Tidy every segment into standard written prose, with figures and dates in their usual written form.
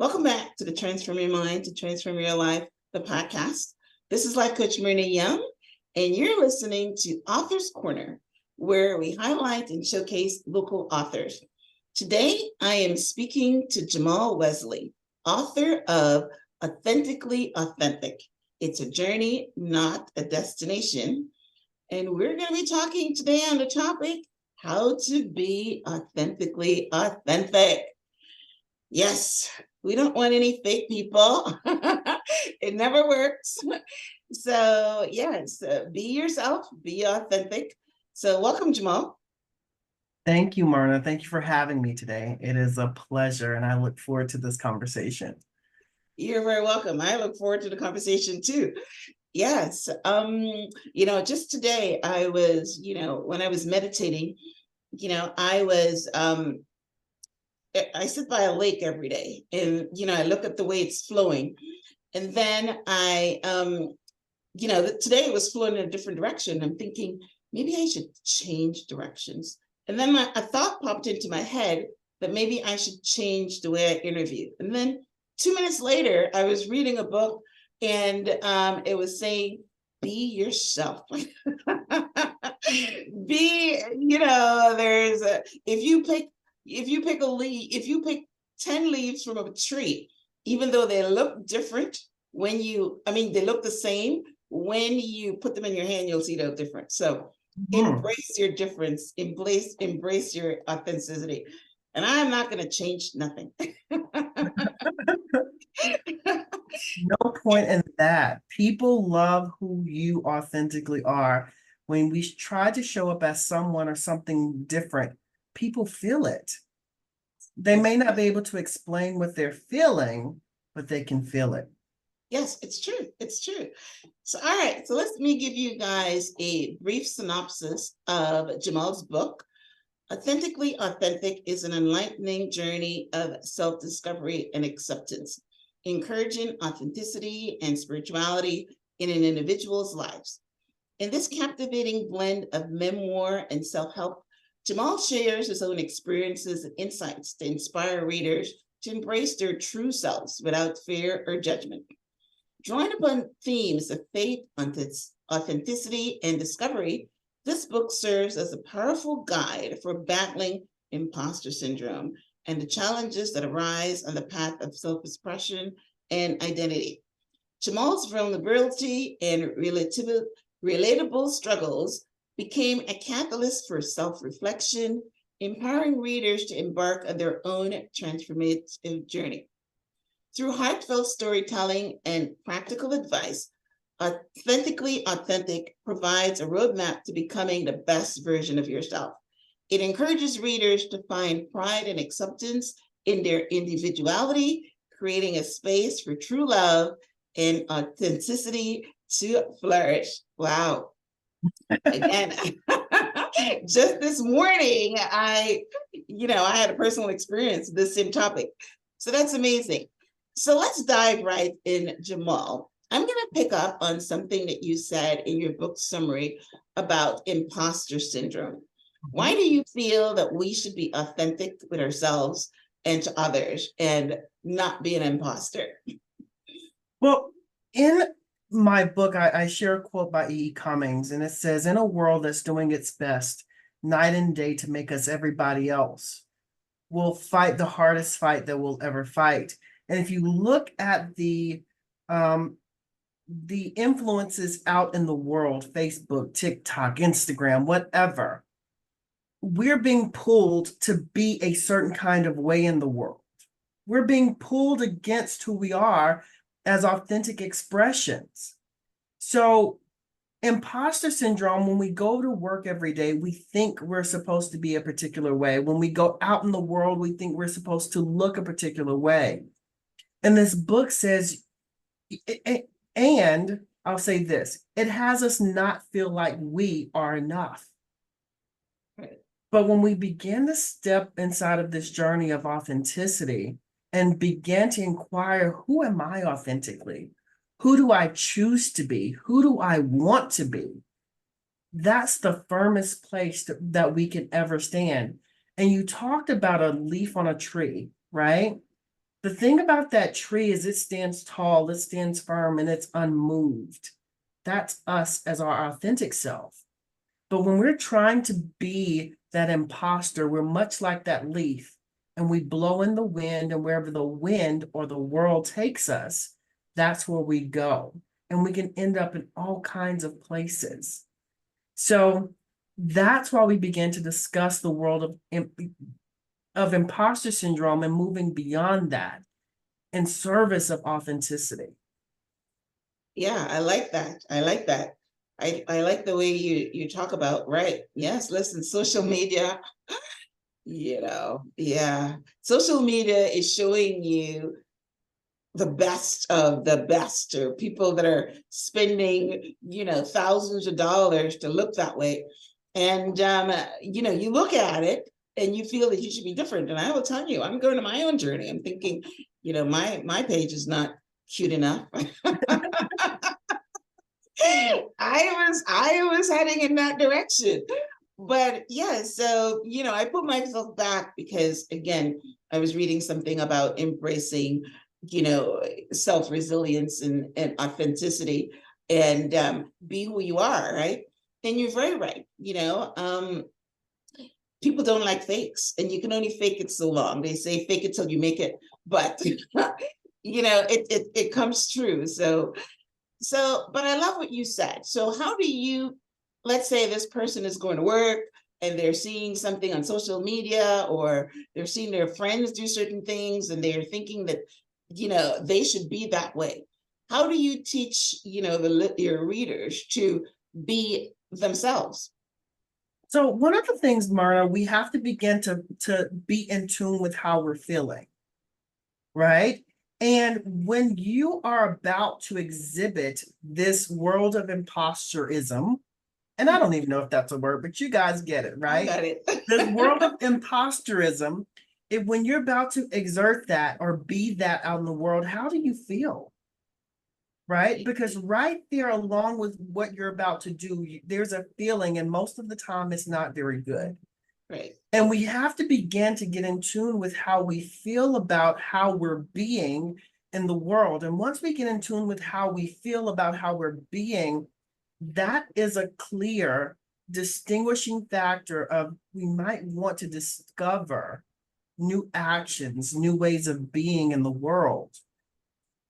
Welcome back to the Transform Your Mind to Transform Your Life, the podcast. This is Life Coach Myrna Young, and you're listening to Author's Corner, where we highlight and showcase local authors. Today, I am speaking to Jamaal Wesley, author of Authentically Authentic. It's a journey, not a destination. And we're going to be talking today on the topic, how to be authentically authentic. Yes, we don't want any fake people. It never works. So yes, be yourself, be authentic. So welcome, Jamaal. Thank you, Myrna. Thank you for having me today. It is a pleasure, and I look forward to this conversation. You're very welcome. I look forward to the conversation too. Yes. Just today I was, when I was meditating, I sit by a lake every day and, I look at the way it's flowing. And then today it was flowing in a different direction. I'm thinking maybe I should change directions. And then a thought popped into my head that maybe I should change the way I interview. And then 2 minutes later, I was reading a book and it was saying, be yourself. If you pick 10 leaves from a tree, even though they look different, they look the same, when you put them in your hand, you'll see they're different. So embrace your difference, embrace your authenticity. And I'm not going to change nothing. No point in that. People love who you authentically are. When we try to show up as someone or something different, people feel it. They may not be able to explain what they're feeling, but they can feel it. Yes, it's true. It's true. So, all right. So let me give you guys a brief synopsis of Jamaal's book. Authentically Authentic is an enlightening journey of self-discovery and acceptance, encouraging authenticity and spirituality in an individual's lives. In this captivating blend of memoir and self-help, Jamaal shares his own experiences and insights to inspire readers to embrace their true selves without fear or judgment. Drawing upon themes of faith, authenticity, and discovery, this book serves as a powerful guide for battling imposter syndrome and the challenges that arise on the path of self-expression and identity. Jamaal's vulnerability and relatable struggles became a catalyst for self-reflection, empowering readers to embark on their own transformative journey. Through heartfelt storytelling and practical advice, Authentically Authentic provides a roadmap to becoming the best version of yourself. It encourages readers to find pride and acceptance in their individuality, creating a space for true love and authenticity to flourish. Wow. Again, just this morning, I had a personal experience with this same topic. So that's amazing. So let's dive right in, Jamaal. I'm going to pick up on something that you said in your book summary about imposter syndrome. Why do you feel that we should be authentic with ourselves and to others and not be an imposter? Well, in my book, I share a quote by E. Cummings, and it says, in a world that's doing its best night and day to make us everybody else, we'll fight the hardest fight that we'll ever fight. And if you look at the influences out in the world, Facebook, TikTok, Instagram, whatever, we're being pulled to be a certain kind of way in the world. We're being pulled against who we are as authentic expressions. So imposter syndrome, when we go to work every day, we think we're supposed to be a particular way. When we go out in the world, we think we're supposed to look a particular way. And this book says, and I'll say this, it has us not feel like we are enough. But when we begin to step inside of this journey of authenticity and begin to inquire, who am I authentically? Who do I choose to be? Who do I want to be? That's the firmest place that we can ever stand. And you talked about a leaf on a tree, right? The thing about that tree is it stands tall, it stands firm, and it's unmoved. That's us as our authentic self. But when we're trying to be that imposter, we're much like that leaf, and we blow in the wind, and wherever the wind or the world takes us, that's where we go. And we can end up in all kinds of places. So that's why we begin to discuss the world of imposter syndrome and moving beyond that in service of authenticity. Yeah, I like that. I like that. I like the way you talk about, right? Yes, listen, social media, yeah. Social media is showing you the best of the best, or people that are spending, thousands of dollars to look that way. And you look at it and you feel that you should be different. And I will tell you, I'm going to my own journey. I'm thinking, my page is not cute enough. I was heading in that direction. But yeah, so I put myself back because, again, I was reading something about embracing, self-resilience and authenticity, and be who you are, right? And you're very right. People don't like fakes, and you can only fake it so long. They say fake it till you make it, but it comes true. So, but I love what you said. So how do you, let's say this person is going to work and they're seeing something on social media, or they're seeing their friends do certain things and they're thinking that, they should be that way. How do you teach, your readers to be themselves? So one of the things, Myrna, we have to begin to be in tune with how we're feeling, right? And when you are about to exhibit this world of imposterism, and I don't even know if that's a word, but you guys get it, I right? got it. This world of imposterism, when you're about to exert that or be that out in the world, how do you feel? Right? Because right there, along with what you're about to do, there's a feeling, and most of the time it's not very good. Right. And we have to begin to get in tune with how we feel about how we're being in the world. And once we get in tune with how we feel about how we're being, that is a clear distinguishing factor of we might want to discover new actions, new ways of being in the world.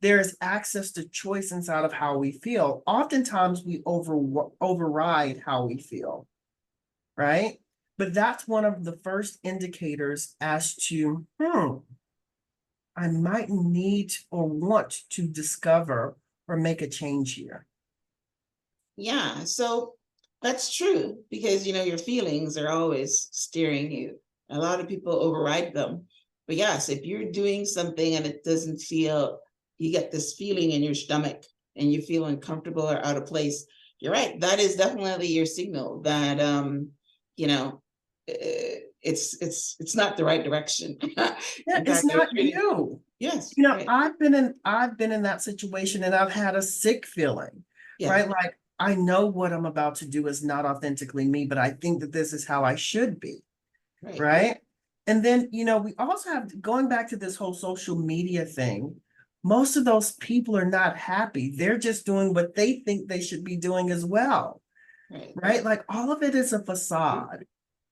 There is access to choice inside of how we feel. Oftentimes we override how we feel, right? But that's one of the first indicators as to, I might need or want to discover or make a change here. Yeah, so that's true, because your feelings are always steering you. A lot of people override them. But yes, if you're doing something and it doesn't feel, you get this feeling in your stomach and you feel uncomfortable or out of place, you're right. That is definitely your signal that it's not the right direction. Yeah, In it's fact, not you. yes, right. I've been in that situation and I've had a sick feeling, Yeah, right? Like I know what I'm about to do is not authentically me, but I think that this is how I should be, right. right? And then, we also have going back to this whole social media thing. Most of those people are not happy. They're just doing what they think they should be doing as well, Right. right? Like all of it is a facade.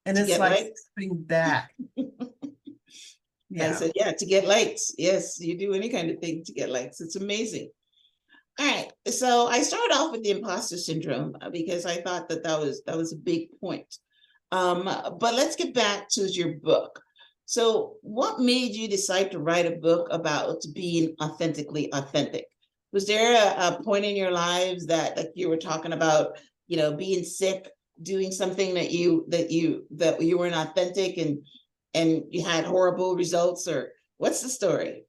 And To it's get like likes. stepping back. I Yeah. said, yeah, to get likes. Yes, you do any kind of thing to get likes. It's amazing. All right. So I started off with the imposter syndrome because I thought that was a big point. But let's get back to your book. So what made you decide to write a book about being authentically authentic? Was there a point in your lives that, like you were talking about, being sick, doing something that you weren't authentic, and you had horrible results, or what's the story?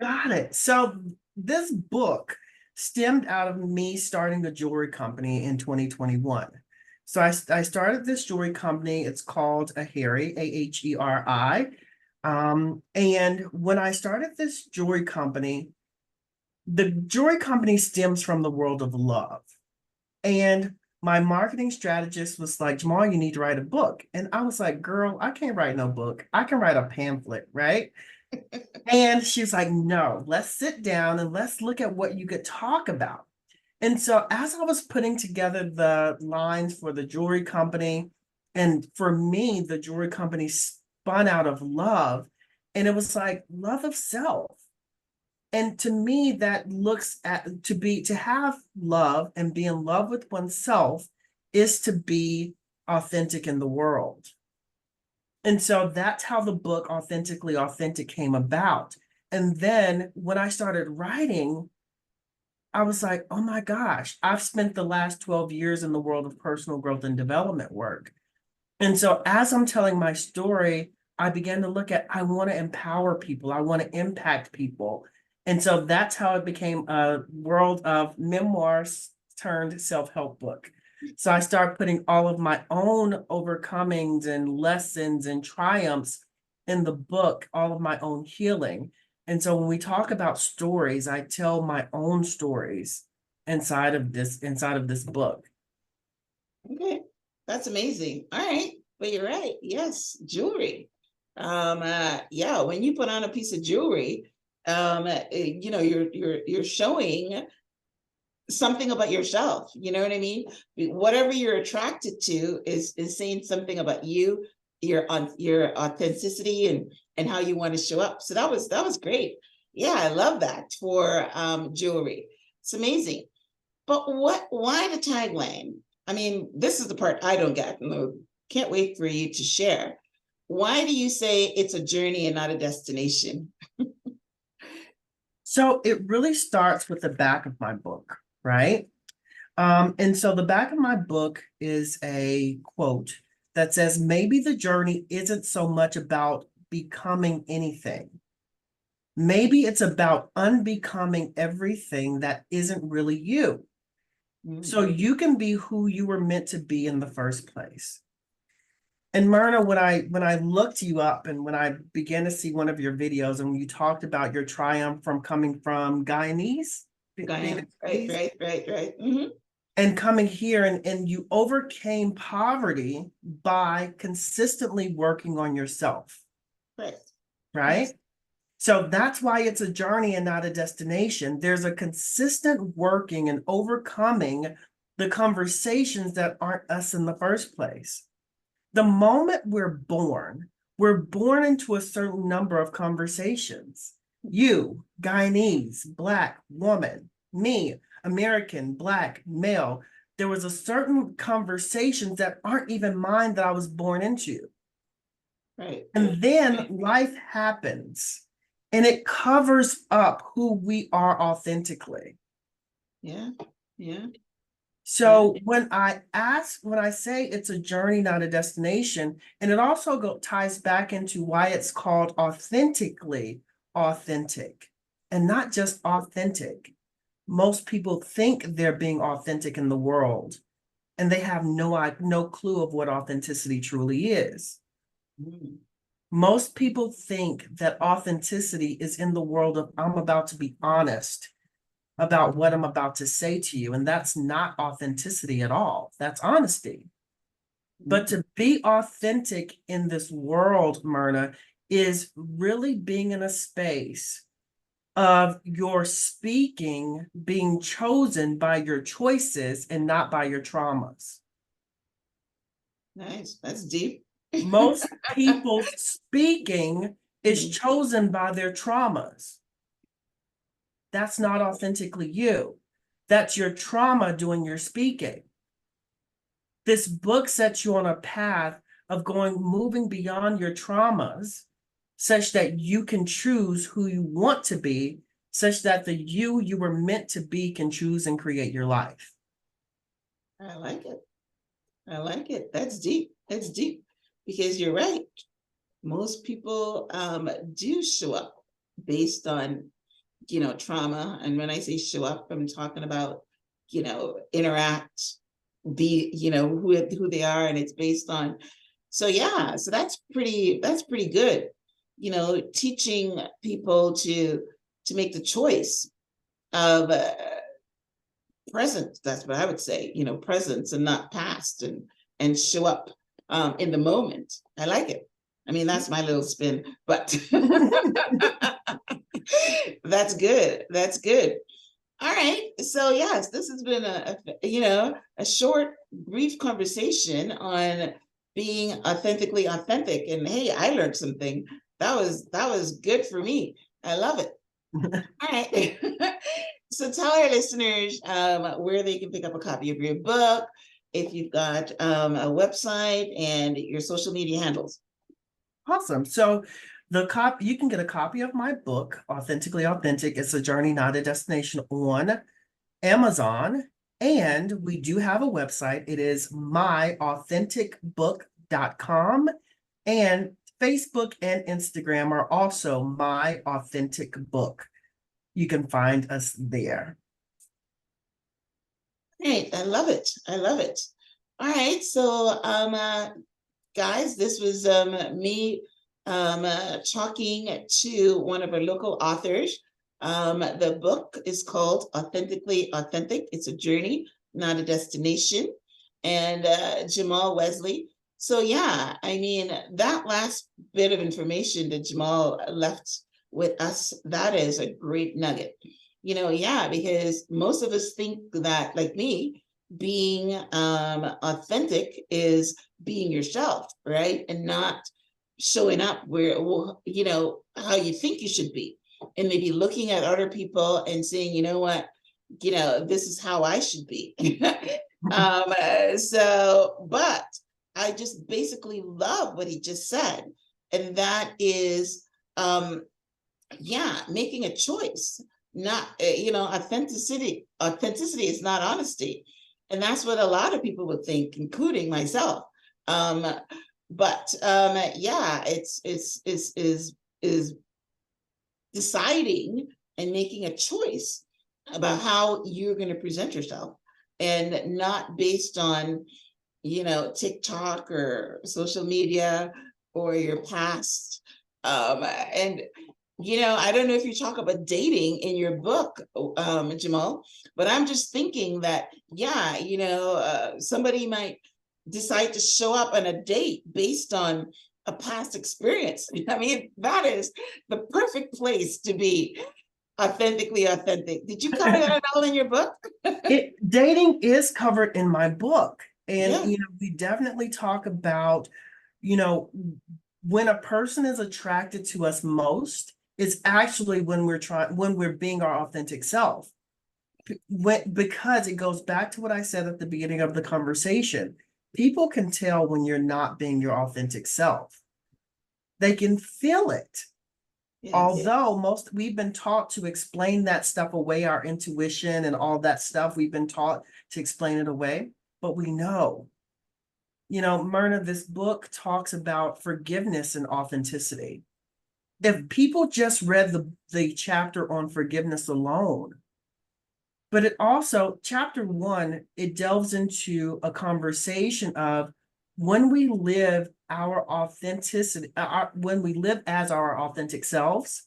Got it. So this book stemmed out of me starting a jewelry company in 2021. So I started this jewelry company. It's called Aheri. And when I started this jewelry company, the jewelry company stems from the world of love. And my marketing strategist was like, Jamaal, you need to write a book. And I was like, girl, I can't write no book. I can write a pamphlet, right? And she's like, no, let's sit down and let's look at what you could talk about. And so as I was putting together the lines for the jewelry company, and for me, the jewelry company spun out of love, and it was like love of self. And to me, that looks at to have love and be in love with oneself is to be authentic in the world. And so that's how the book Authentically Authentic came about. And then when I started writing, I was like, oh my gosh, I've spent the last 12 years in the world of personal growth and development work. And so as I'm telling my story, I began to look at, I want to empower people, I want to impact people. And so that's how it became a world of memoirs turned self-help book. So I started putting all of my own overcomings and lessons and triumphs in the book, all of my own healing. And so when we talk about stories, I tell my own stories inside of this book. Okay, that's amazing. All right, but you're right. Yes, jewelry. Yeah, when you put on a piece of jewelry, you know, you're showing something about yourself. You know what I mean? Whatever you're attracted to is saying something about you, your authenticity and how you want to show up. So that was great. Yeah, I love that for jewelry. It's amazing. But why the tagline? I mean, this is the part I don't get. Can't wait for you to share. Why do you say it's a journey and not a destination? So it really starts with the back of my book, right? And so the back of my book is a quote that says, maybe the journey isn't so much about becoming anything. Maybe it's about unbecoming everything that isn't really you. So you can be who you were meant to be in the first place. And Myrna, when I looked you up and when I began to see one of your videos and you talked about your triumph from coming from Guyanese, Right, right. Mm-hmm. and coming here and you overcame poverty by consistently working on yourself, Right. right? Yes. So that's why it's a journey and not a destination. There's a consistent working and overcoming the conversations that aren't us in the first place. The moment we're born into a certain number of conversations. You, Guyanese, Black woman, me, American, Black male. There was a certain conversations that aren't even mine that I was born into. Right. And then life happens and it covers up who we are authentically. Yeah. Yeah. Yeah. So when I say it's a journey, not a destination, and it also ties back into why it's called authentically authentic and not just authentic. Most people think they're being authentic in the world, and they have no clue of what authenticity truly is. Mm. Most people think that authenticity is in the world of I'm about to be honest about what I'm about to say to you. And that's not authenticity at all. That's honesty. But to be authentic in this world, Myrna, is really being in a space of your speaking being chosen by your choices and not by your traumas. Nice. That's deep. Most people's speaking is chosen by their traumas. That's not authentically you. That's your trauma doing your speaking. This book sets you on a path of moving beyond your traumas, such that you can choose who you want to be, such that the you were meant to be can choose and create your life. I like it. I like it. That's deep. That's deep because you're right. Most people do show up based on, you know, trauma. And when I say show up, I'm talking about, you know, interact, be, you know, who they are, and it's based on. So yeah, so that's pretty good. You know, teaching people to make the choice of present. That's what I would say. You know, presence and not past, and show up in the moment. I like it. I mean, that's my little spin, but that's good. That's good. All right. So yes, this has been a short, brief conversation on being authentically authentic. And hey, I learned something. That was good for me. I love it. All right. So tell our listeners where they can pick up a copy of your book, if you've got a website and your social media handles. Awesome. So you can get a copy of my book, Authentically Authentic. It's a journey, not a destination, on Amazon. And we do have a website. It is myauthenticbook.com. And Facebook and Instagram are also My Authentic Book. You can find us there. Great. I love it. I love it. All right. So guys, this was me talking to one of our local authors. The book is called Authentically Authentic. It's a journey, not a destination. And Jamaal Wesley. So yeah, I mean, that last bit of information that Jamaal left with us, that is a great nugget. Yeah, because most of us think that, like me, being authentic is being yourself, right? And not showing up where, how you think you should be. And maybe looking at other people and saying, you know what, this is how I should be. But I just basically love what he just said. And that is, making a choice. Not, authenticity is not honesty. And that's what a lot of people would think, including myself. It's deciding and making a choice about how you're going to present yourself, and not based on, TikTok or social media or your past. And I don't know if you talk about dating in your book, Jamaal, but I'm just thinking that, somebody might decide to show up on a date based on a past experience. I mean, that is the perfect place to be authentically authentic. Did you cover that at all in your book? Dating is covered in my book. And, Yeah. we definitely talk about, when a person is attracted to us most, it's actually when we're being our authentic self. Because it goes back to what I said at the beginning of the conversation. People can tell when you're not being your authentic self. They can feel it. Yes. Although we've been taught to explain that stuff away, our intuition and all that stuff, we've been taught to explain it away, but we know. Myrna, this book talks about forgiveness and authenticity. If people just read the chapter on forgiveness alone, but it also, chapter 1, it delves into a conversation of when we live our authenticity, when we live as our authentic selves,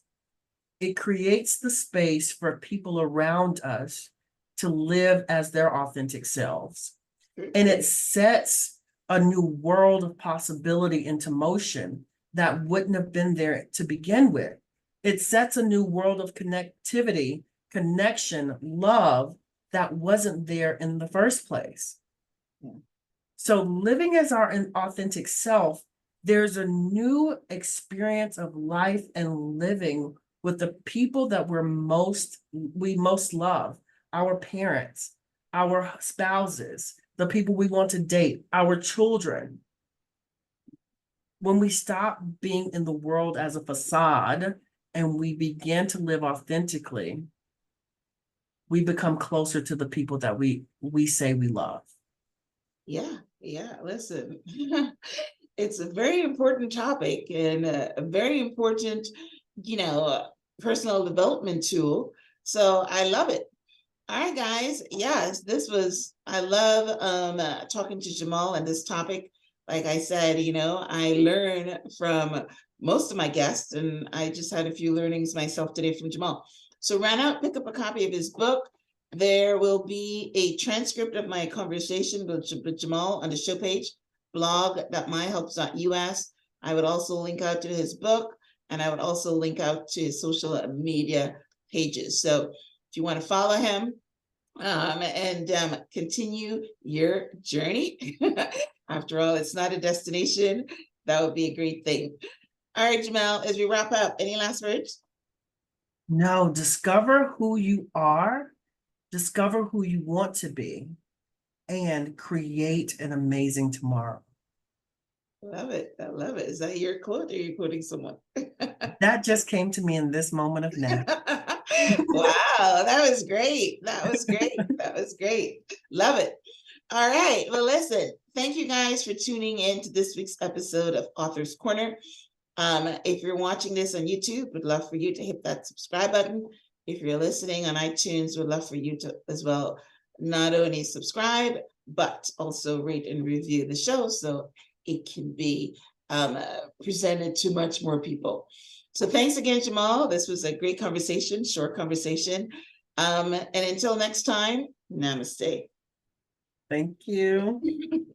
it creates the space for people around us to live as their authentic selves. And it sets a new world of possibility into motion that wouldn't have been there to begin with. It sets a new world of connectivity, connection, love that wasn't there in the first place. Yeah. So living as our authentic self, there's a new experience of life and living with the people that we most love, our parents, our spouses, the people we want to date, our children. When we stop being in the world as a facade and we begin to live authentically, we become closer to the people that we say we love. Yeah, listen, it's a very important topic and a very important, personal development tool. So I love it. All right, guys. Yes, I love talking to Jamaal on this topic. Like I said, I learn from most of my guests, and I just had a few learnings myself today from Jamaal. So run out, pick up a copy of his book. There will be a transcript of my conversation with Jamaal on the show page, blog.myhelps.us. I would also link out to his book, and I would also link out to his social media pages. So if you want to follow him and continue your journey, after all, it's not a destination. That would be a great thing. All right, Jamaal, as we wrap up, any last words? No, discover who you are, discover who you want to be, and create an amazing tomorrow. Love it. I love it. Is that your quote or are you quoting someone? That just came to me in this moment of now. Wow, that was great. That was great. That was great. Love it. All right. Well, listen, thank you guys for tuning in to this week's episode of Author's Corner. If you're watching this on YouTube, we'd love for you to hit that subscribe button. If you're listening on iTunes, we'd love for you to as well not only subscribe, but also rate and review the show so it can be presented to much more people. So thanks again, Jamaal. This was a great conversation, short conversation. And until next time, namaste. Thank you.